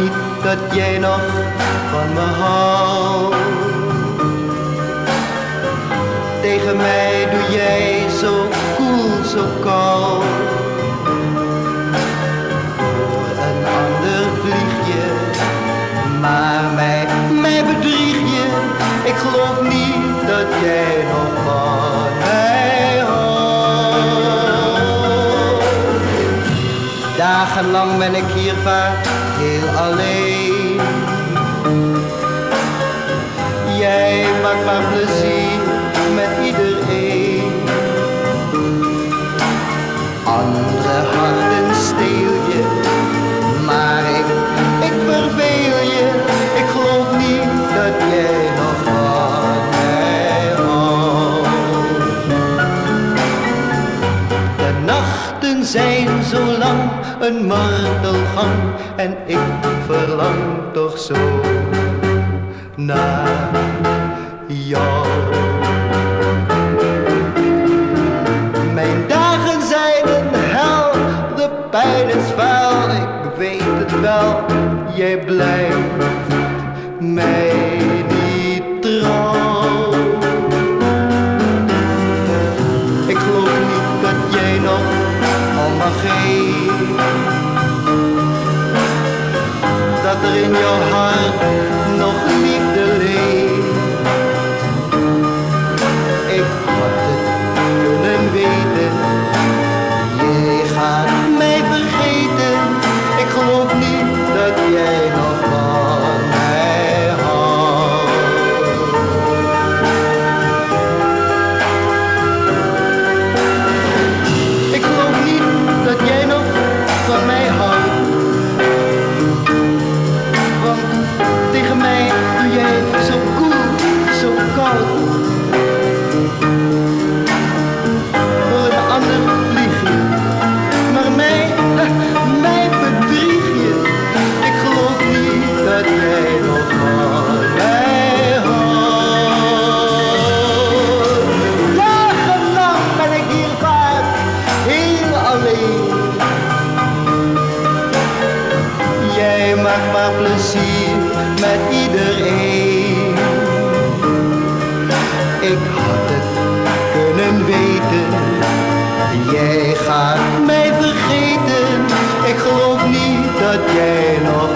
niet dat jij nog van me houdt. Tegen mij doe jij zo koel, zo koud. Voor een ander vlieg je, maar mij bedrieg je. Ik geloof niet dat jij nog van mij houdt. Dagenlang ben ik hier vaak heel alleen. Jij maakt maar plezier met iedereen. Andere harten steel je, maar ik verveel je. Ik geloof niet dat jij nog van mij houdt. De nachten zijn zo lang, een martelgang, en ik verlang toch zo naar jou. Mijn dagen zijn een hel, de pijn is vuil. Ik weet het wel, jij blijft mij niet trouw. Ik geloof niet dat jij nog om me geeft, dat er in jouw hart nog liefde leeft. Ik had het kunnen weten, jij gaat mij vergeten. Ik geloof niet dat jij nog van mij houdt. Ik geloof niet dat jij nog van mij houdt. Want tegen mij doe jij zo koel, zo koud. Voor een ander vlieg je, maar mij bedrieg je. Ik geloof niet dat jij nog van mij houdt. Dagenlang ben ik hier vaak heel alleen. Jij maakt maar plezier met iedereen. Ik had het kunnen weten, jij gaat mij vergeten. Ik geloof niet dat jij nog